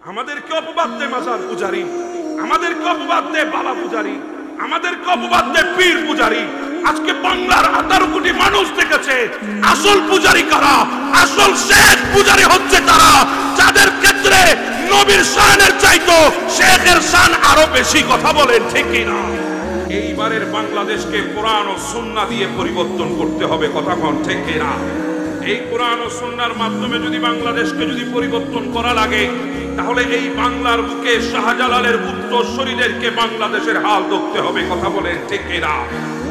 আমাদেরকে অপবাদ দেয় মাজার পূজারি, আমাদেরকে অপবাদ দেয় বাবা পূজারি, আমাদেরকে অপবাদ দেয় পীর পূজারি। আজকে বাংলার 18 কোটি মানুষ দেখেছে আসল পূজারি কারা, আসল শেখ পূজারি হচ্ছে তারা যাদের ক্ষেত্রে নবীর শানের চাইতো শেখের শান আরো বেশি। কথা বলেন ঠিক কি না? এইবারের বাংলাদেশকে কোরআন ও সুন্নাহ দিয়ে পরিবর্তন করতে হবে। কথা কোন ঠিক কি না? এই কোরআন ও সুন্নাহর মাধ্যমে যদি বাংলাদেশকে যদি পরিবর্তন করা লাগে, তাহলে এই বাংলার বুকে শাহজালালের উত্তরসূরিদেরকে বাংলাদেশের হাল ধরতে হবে। কথা বলেন ঠিক কি না?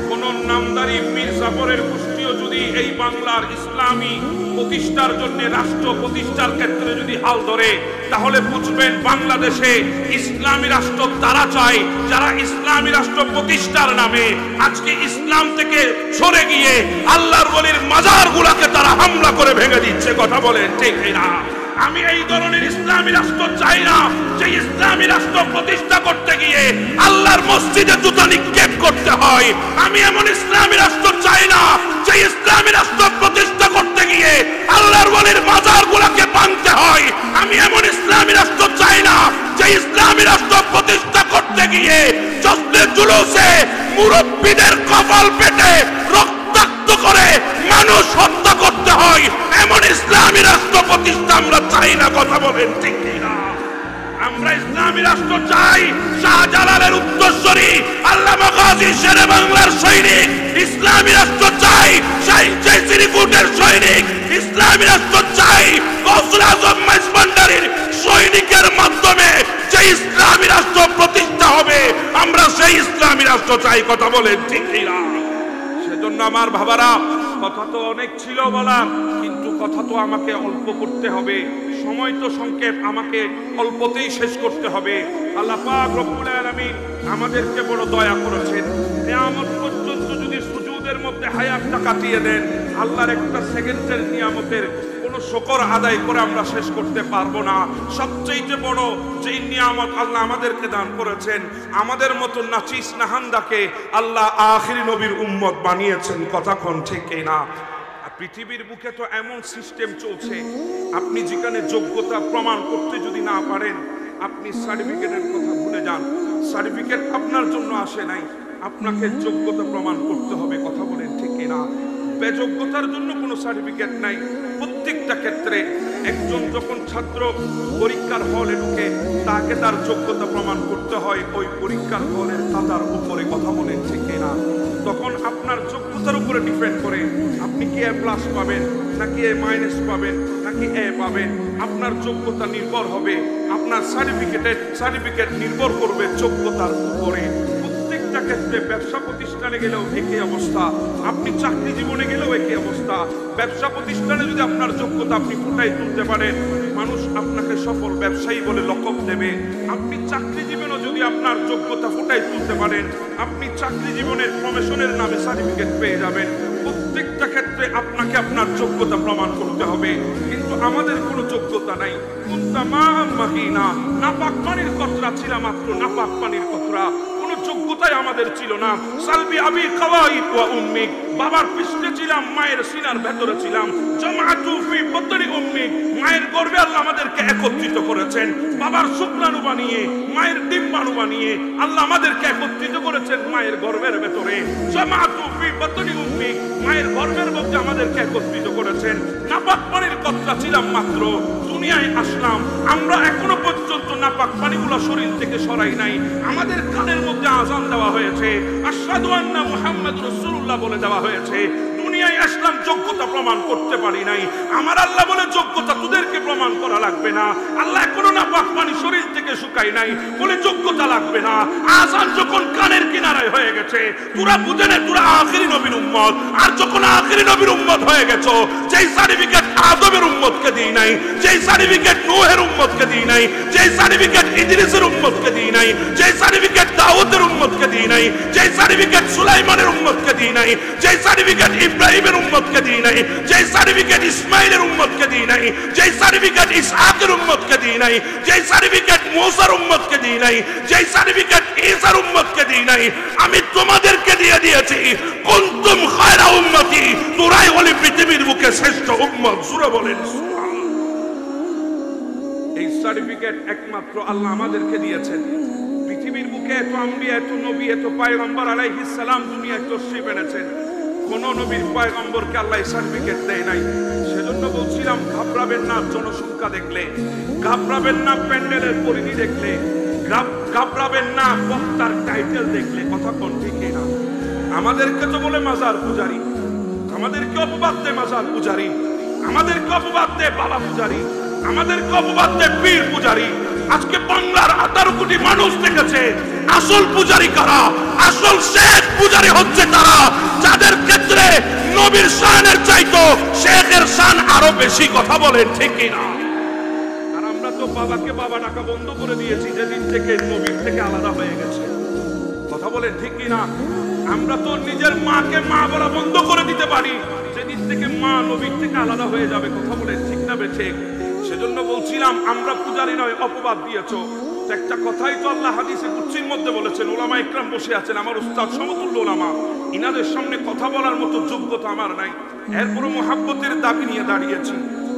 কোন নামদারি মীর জাফরের গোষ্ঠীও যদি এই বাংলার ইসলামী প্রতিষ্ঠার জন্য, রাষ্ট্র প্রতিষ্ঠার ক্ষেত্রে যদি হাল ধরে, তাহলে বুঝবেন বাংলাদেশে ইসলামী রাষ্ট্র তারা চায় যারা ইসলামী রাষ্ট্র প্রতিষ্ঠার নামে আজকে ইসলাম থেকে সরে গিয়ে আল্লাহর ওলির মাজারগুলোকে তারা হামলা করে ভেঙে দিচ্ছে। কথা বলেন ঠিক না? আমি এই ধরনের ইসলামী রাষ্ট্র চাই না যে ইসলামী রাষ্ট্র প্রতিষ্ঠা করতে গিয়ে আল্লাহর মসজিদে জুতা নিক্ষেপ করতে হয়। আমি এমন ইসলামী রাষ্ট্র চাই না যে ইসলামী রাষ্ট্র প্রতিষ্ঠা করতে গিয়ে আল্লাহর ওলির মাজারগুলোকে ভাঙতে হয়। আমি এমন ইসলামী রাষ্ট্র চাই না যে ইসলামী রাষ্ট্র প্রতিষ্ঠা করতে গিয়ে জশ্নে জুলুসে মুরব্বিদের কপাল পেটে রক্তাক্ত করে মানুষ হত্যা করতে হয়। এমন ইসলামী রাষ্ট্র প্রতিষ্ঠা আমরা চাই না। কথা বলেন ঠিক না? আমরা ইসলামী রাষ্ট্র চাই শাহজালালের উত্তরসূরি আল্লামা গাজী শেরে বাংলার সৈনিক। ইসলামী রাষ্ট্র চাই শাহীন শ্রীকুটের সৈনিক। ইসলামী রাষ্ট্র চাই গৌসুল আজম মাইজভান্ডারীর সৈনিকের মাধ্যমে যে ইসলামী রাষ্ট্র প্রতিষ্ঠা হবে, আমরা সেই ইসলামী রাষ্ট্র চাই। কথা বলেন ঠিক না? সেজন্য আমার বাবারা, কথা তো অনেক ছিল বলা, কিন্তু কথা তো আমাকে অল্প করতে হবে। সময় তো সংক্ষেপ, আমাকে অল্পতেই শেষ করতে হবে। আল্লাহ পাক রব্বুল আলামিন আমাদেরকে বড় দয়া করেছেন। কিয়ামত পর্যন্ত যদি সুজুদের মধ্যে হায়াতটা কাটিয়ে দেন, আল্লাহর একটা সেকেন্ডের নিয়ামতের কোনো শুকর আদায় করে আমরা শেষ করতে পারবো না। সবচেয়ে বড় যেই নিয়ামত আল্লাহ আমাদেরকে দান করেছেন, আমাদের মতো নাচিস নাহান্দাকে আল্লাহ আখিরি নবীর উম্মত বানিয়েছেন। কথা কোন ঠিক না? পৃথিবীর বুকে তো এমন সিস্টেম চলছে, আপনি যেখানে যোগ্যতা প্রমাণ করতে যদি না পারেন, আপনি সার্টিফিকেটের কথা ভুলে যান। সার্টিফিকেট আপনার জন্য আসে নাই, আপনাকে যোগ্যতা প্রমাণ করতে হবে। কথা বলেন ঠিক না? বেযোগ্যতার জন্য কোনো সার্টিফিকেট নাই। প্রত্যেকটা ক্ষেত্রে একজন যখন ছাত্র পরীক্ষার হলে ঢুকে, তাকে তার যোগ্যতা প্রমাণ করতে হয় ওই পরীক্ষার হলের খাতার উপরে। কথা বলেন ঠিক না? তখন আপনার যোগ্যতার উপরে ডিপেন্ড করে আপনি কি A+ পাবেন, নাকি A- পাবেন, নাকি A পাবেন। আপনার যোগ্যতা নির্ভর হবে, আপনার সার্টিফিকেট নির্ভর করবে যোগ্যতার উপরে। প্রত্যেকটা ক্ষেত্রে ব্যবসা প্রতিষ্ঠানে গেলেও একই অবস্থা, আপনি চাকরি জীবনে গেলেও একই অবস্থা। ব্যবসা প্রতিষ্ঠানে যদি আপনার যোগ্যতা আপনি ফুটাই তুলতে পারেন, মানুষ আপনাকে সফল ব্যবসায়ী বলে লকব দেবে। আপনি চাকরি জীবনে যদি আপনার যোগ্যতা ফুটাই তুলতে পারেন, আপনি চাকরি জীবনের প্রমোশনের নামে সার্টিফিকেট পেয়ে যাবেন। প্রত্যেকটা ক্ষেত্রে আপনাকে আপনার যোগ্যতা প্রমাণ করতে হবে। কিন্তু আমাদের কোনো যোগ্যতা নাই। নাপাক পানির কতরা ছিলাম, মাত্র নাপাক পানির কতরা। কোনো যোগ্যতাই আমাদের ছিল না। সালবি আবি খাওয়াইত ওয়া উম্মি, বাবার পৃষ্ঠে ছিলাম, মায়ের সিনার ভেতরে ছিলাম। জামাআতু ফি বতনি উম্মি, মায়ের গর্ভে আল্লাহ আমাদেরকে একত্রিত করেছেন। বাবার শুক্রাণু বানিয়ে, মায়ের ডিম্বাণু বানিয়ে আল্লাহ আমাদেরকে একত্রিত করেছেন মায়ের গর্ভের ভেতরে। জামাআতু ফি বতনি উম্মি, মায়ের গর্ভের মধ্যে আমাদেরকে একত্রিত করেছেন। নাপাক পানির কতরা ছিলাম মাত্র, দুনিয়ায় আসলাম। আমরা এখনো পর্যন্ত নাপাক পানিগুলো শরীর থেকে সরাই নাই। আমাদের কানের মধ্যে আযান দেওয়া হয়েছে, আশহাদু আন্না মুহাম্মাদুর রাসূলুল্লাহ বলে দেওয়া হয়েছে। দুনিয়ায় আসলাম, যোগ্যতা প্রমাণ করতে পারি নাই। আমার আল্লাহ বলে যোগ্যতা তোদেরকে প্রমাণ করা লাগবে না। আল্লাহ এখনো নাপাক পানি শরীর থেকে শুকাই নাই বলে যোগ্যতা লাগবে না। আযান যখন কানের কিনারায় হয়ে গেছে, তোরা বুঝে নে তোরা আখিরি নবীর উম্মত। আর যখন আখিরি নবীর উম্মত হয়ে গেছো, যেই সার্টিফিকেট আদমের উম্মতকে দিই নাই, যেই সার্টিফিকেট নূহের উম্মতকে দিই নাই, যেই সার্টিফিকেট ইদ্রিসের উম্মতকে দিই নাই, যেই সার্টিফিকেট দাউদের উম্মতকে দিই নাই, যেই সার্টিফিকেট সুলাইমানের উম্মতকে দিই নাই, যেই সার্টিফিকেট ইব্রাহিমের উম্মতকে দিই নাই, যেই সার্টিফিকেট ইসমাইলের উম্মতকে দিই নাই, যেই সার্টিফিকেট ইসহাকের উম্মতকে দিই নাই, যেই সার্টিফিকেট মুসার উম্মতকে দিই নাই, যেই সার্টিফিকেট ঈসার উম্মতকে দিই নাই, আমি তোমাদেরকে দিয়ে দিয়েছি। কুনতুম খায়রা উম্মতি, তোরাই হলি পৃথিবীর বুকে শ্রেষ্ঠ উম্মত। সূরা বলেন সুবহানাল্লাহ। এই সার্টিফিকেট একমাত্র আল্লাহ আমাদেরকে দিয়েছেন। পৃথিবীর বুকে এত আম্বিয়া, এত নবী, এত পয়গম্বর আলাইহিস সালাম দুনিয়ায় তশরিফ এনেছেন, কোন নবীর পয়গম্বরকে আল্লাহ সার্টিফিকেট দেয় নাই। সেজন্য বলছিলাম, ঘাবড়াবেন না জনসংখ্যা দেখলে, ঘাবড়াবেন না প্যান্ডেলের পরিধি দেখলে, ঘাবড়াবেন না বক্তার টাইটেল দেখলে। কথা কোন ঠিক না? আমাদেরকে তো বলে মাজার পূজারি, আমাদেরকে অপবাদ দেয় মাজার পূজারি, আমাদেরকে অপবাদ দেয় বাবা পূজারি, আমাদেরকে অপবাদ দেয় পীর পূজারি। আজকে বাংলার 18 কোটি মানুষ দেখেছে আসল পূজারি কারা, আসল শেখ পূজারি হচ্ছে তারা যাদের ক্ষেত্রে নবীর শানের চাইতো শেখের শান আরো বেশি। কথা বলেন ঠিক না? আর আমরা তো বাবাকে বাবা ডাকা বন্ধ করে দিয়েছি যেদিন থেকে নবীর থেকে আলাদা হয়ে গেছে। কথা বলেন ঠিক না? আমরা তো নিজের মাকে মা বলা বন্ধ করে দিতে পারি যেদিন থেকে মা নবীর থেকে আলাদা হয়ে যাবে। কথা বলেন ঠিক না ঠিক? সেজন্য বলছিলাম, আমরা পূজারি নয়, অপবাদ দিয়েছো। একটা কথাই তো আল্লাহ হাদিসে কুদসির মধ্যে বলেছেন, ওলামা ইকরাম বসে আছেন, আমার উস্তাদ সমতুল্য ওলামা, ইনাদের সামনে কথা বলার মতো যোগ্যতা আমার নাই, এরপরও মুহাব্বতের দাবি নিয়ে দাঁড়িয়েছি।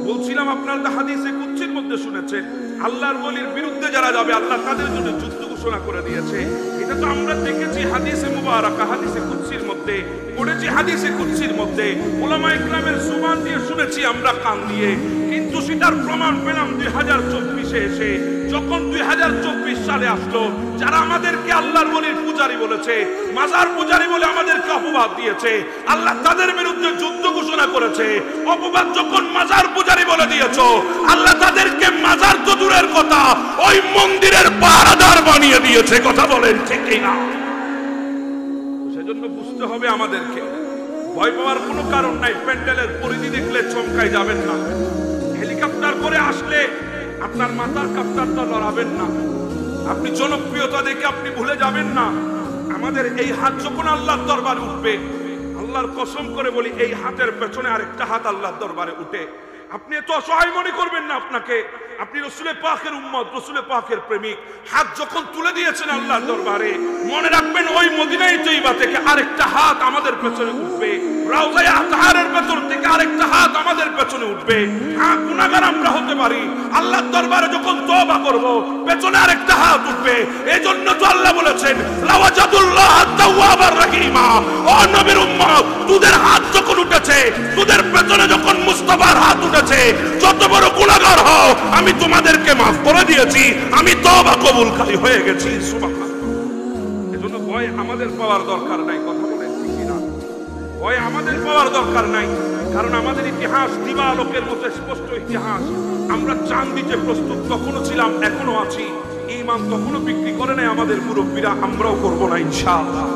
বলছিলাম, আপনার হাদিসে কুদসির মধ্যে শুনেছেন আল্লাহর ওলির বিরুদ্ধে যারা যাবে আল্লাহ তাদের জন্য যুদ্ধ ঘোষণা করে দিয়েছে। এটা তো আমরা দেখেছি হাদিসে মুবারাকা, হাদিসে কুদসির মধ্যে পড়েছি, হাদিসে কুদসির মধ্যে ওলামা ইকরামের সুবহান দিয়ে শুনেছি আমরা কান দিয়ে। কিন্তু সেটার প্রমাণ পেলাম 2024-এ এসে, যখন 2024 সালে আসলো, যারা আমাদেরকে আল্লাহর ওলির পূজারি বলেছে, মাজার পূজারি বলে আমাদেরকে অপবাদ দিয়েছে, আল্লাহ তাদের বিরুদ্ধে যুদ্ধ ঘোষণা করেছে। অপবাদ যখন মাজার পূজারি বলে দিয়েছো, আল্লাহ তাদেরকে মাজার তো দূরের কথা ওই মন্দিরের পাহারাদার বানিয়ে দিয়েছে। কথা বলেন ঠিক না? সেজন্য বুঝতে হবে আমাদেরকে, ভয় পাওয়ার কোনো কারণ নাই। প্যান্ডেলের পরিধি দেখলে চমকাই যাবেন না। হেলিকপ্টার করে আসলে আপনার মাথার কাপ্তারটা লড়াবেন না। আপনি জনপ্রিয়তা দেখে আপনি ভুলে যাবেন না। আমাদের এই হাত যখন আল্লাহর দরবারে উঠবে, আল্লাহর কসম করে বলি, এই হাতের পেছনে আরেকটা হাত আল্লাহর দরবারে উঠে, আপনি এত অসহায় মনে করবেন না আপনাকে। আপনি রসুলে পাকের উম্মত, রসুলে পাকের প্রেমিক, হাত যখন তুলে দিয়েছেন আল্লাহর দরবারে, মনে রাখবেন ওই মদিনায় তৈবা থেকে আরেকটা হাত আমাদের পেছনে উঠবে, রাউজায়ে আতহারের ভেতর থেকে আরেকটা হাত আমাদের পেছনে উঠবে। হ্যাঁ, গুনাহগার আমরা হতে পারি, আল্লাহর দরবারে যখন তওবা করব পেছনে আরেকটা হাত উঠবে। এজন্য তো আল্লাহ বলেছেন, লাওয়াজাদুল্লাহ তাওয়াবার রহিমা। ও নবীর উম্মত, তোদের হাত যখন উঠেছে, তোদের পেছনে যখন মুস্তাফার হাত উঠেছে, যত বড় গুনাহগার হও আমি তোমাদেরকে মাফ করে দিয়েছি, আমি তওবা কবুলকারী হয়ে গেছি। সুবহানাল্লাহ। এজন্য ভয় আমাদের পাওয়ার দরকার নাই। কথা বলেন ঠিক না? ভয় আমাদের পাওয়ার দরকার নাই, কারণ আমাদের ইতিহাস দিবালোকের মতো স্পষ্ট ইতিহাস। আমরা জান দিতে প্রস্তুত তখনও ছিলাম, এখনো আছি। ঈমান তখনও বিক্রি করে নাই আমাদের মুরব্বীরা, আমরাও করব না ইনশাআল্লাহ।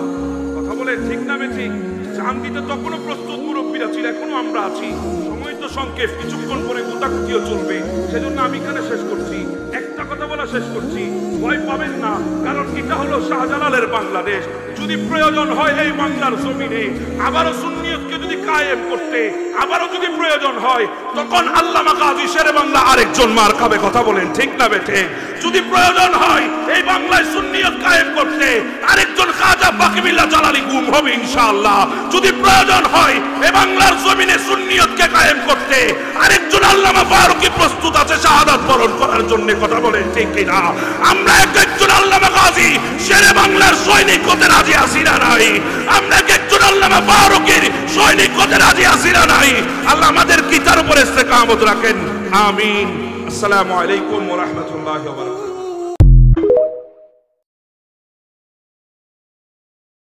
কথা বলেন ঠিক না ঠিক? জান দিতে তখনও প্রস্তুত মুরব্বীরা ছিল, এখনো আমরা আছি। সময় তো সংক্ষেপ, কিছুক্ষণ পরে গোতাকুতিও চলবে। সেজন্য আমি এখানে শেষ করছি, একটা কথা বলা শেষ করছি, ভয় পাবেন না, কারণ এটা হলো শাহজালালের বাংলাদেশ। যদি প্রয়োজন হয় এই বাংলার জমিনে আবারও সুন্নিয়তকে যদি কায়েম করতে, আবারও যদি প্রয়োজন হয়, তখন আল্লামা গাজী শেরে বাংলা আরেকজন মার খাবে। কথা বলেন ঠিক না বেঠে? যদি প্রয়োজন হয় এই বাংলায় সুন্নিয়ত কায়েম করতে, আরেকজন খাজা বাকিবিল্লাহ জালালী গুম হবে ইনশাআল্লাহ। যদি প্রয়োজন হয় এই বাংলার জমিনে সুন্নিয়তকে কায়েম করতে, আরেকজন আল্লামা ফারুকী প্রস্তুত আছে শাহাদাত বরণ করার জন্য। কথা বলেন ঠিক কিনা? আমরা একজন আল্লামা গাজী শেরে বাংলার সৈনিক হতে রাজি আছি না নাই? আমরা একজন আল্লামা ফারুকীর সৈনিক হতে রাজি আছি না নাই? আল্লাহ আমাদের কিতার উপর ইস্তেকামত রাখেন, আমিন। আসসালামু আলাইকুম ওয়া রাহমাতুল্লাহি ওয়া বারাকাতুহু।